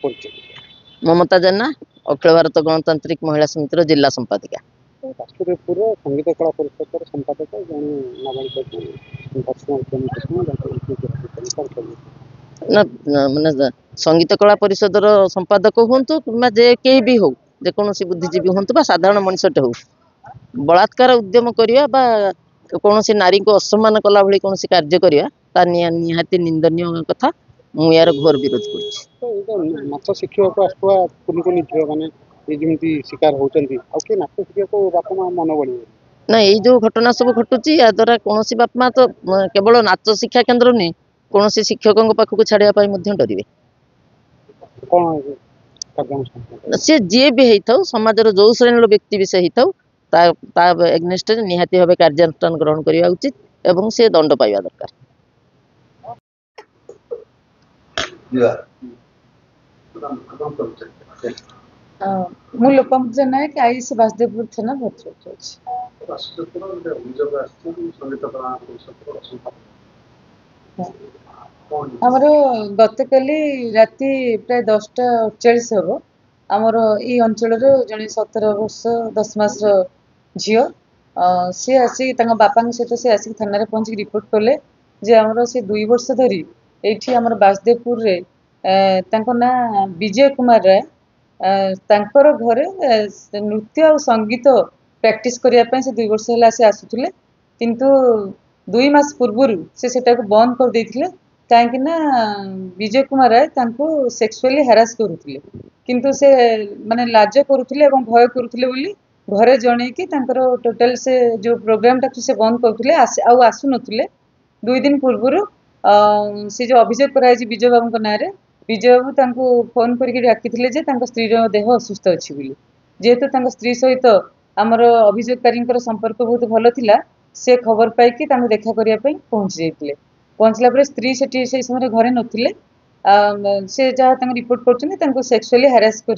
परिचय ममता जेना अखिल भारत गणतांत्रिक महिला समितिर जिला संपादिका राष्ट्रपुर संगीत कला परिषद संपादक जन माने संगीत कला परिषद संपादक हूँ कि जे कई भी हो जेकोसी बुद्धिजीवी हूँ साधारण मनुष्यटे हो बलात्कार उद्यम करवा कौन नारी को असम्मान कला भाई कौन कार्य करवा निहाती निंदनीय कथा मुझे यार घोर विरोध कर नाच शिक्षक आसुआ कुनि झील मैंने शिकार होती नाच शिक्षक बापा माँ मन बढ़ ना ये जो घटना सब घटुची या द्वारा कौन बाप माँ तो केवल नाच शिक्षा केन्द्र नहीं कौन शिक्षकों पाखक छाड़ापी डरे सी जी भी होता समाजर जो श्रेणी व्यक्ति भी से होता एग्नेस्ट निहाती भाव कार्यानुष्ठान ग्रहण करने उचित एवं सी दंड पाइबा दरकार मु लोपम नायक आईस बासदेवपुर थाना भद्रक आमर गतकाली राति प्राय 10:48 हम आमर ये अंचल जड़े 17 वर्ष 10 मास झी सी आसी बापा सहित सी आसिक थाना पहुँच रिपोर्ट कले जे आमर से 2 वर्ष धरी ये आमर बासदेवपुर रे ना विजय कुमार राय तांकर घरे नृत्य और संगीत प्रैक्टिस करने से 2 वर्ष है से आसुले किंतु 2 मास पूर्व से बंद कर देथिले कहीं विजय कुमार राय सेक्सुअली हारास करुले किंतु से माने लाज करुले भय करुले घरे जन कि टोटल से जो प्रोग्राम टाक से बंद करुले आसु नथिले 2 दिन पूर्व से जो अभियोग कराई विजय बाबू ना विजय बाबू फोन करके डाकिले स्त्री देह असुस्थ अच्छी बोली जेहेतु स्त्री सहित आमर अभियोगकारी संपर्क बहुत भल थिला से खबर पाई देखा करने पहुंची जाते पहुंचला पर स्त्री से समय घरे नथिले से जहाँ रिपोर्ट कर सेक्सुअली हारास कर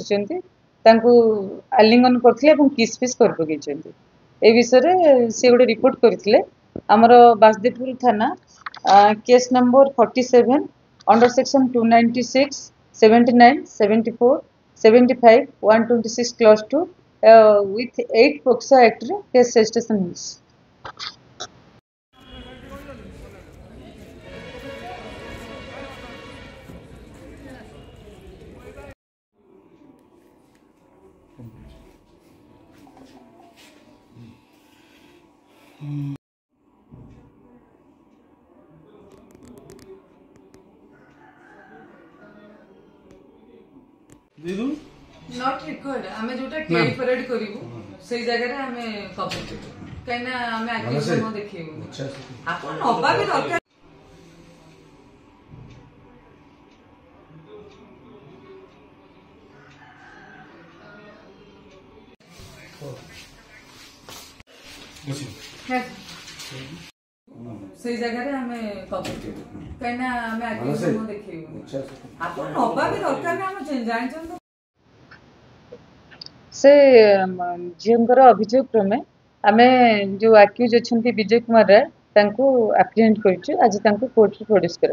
आलिंगन करते किस फिस कर पकई ए विषय से गोटे रिपोर्ट करते आमर बासदेवपुर थाना case number 47 under section 296 79 74 75 126 clause 2 with 8 POCSO Act case registration not record आमे जोटा केल फॉरवर्ड करिवु से जगह रे आमे कवर करिवु काइना आमे आके मो देखिवु आपन नबा भी दरकार से जगह रे आमे कवर करिवु काइना आमे आके मो देखिवु आपन नबा भी दरकार आमे जान से झीर अभियोग क्रमे आम जो आक्यूज अच्छा विजय कुमार राय एप्रिहेंड कर आज कोर्ट प्रोड्यूस कर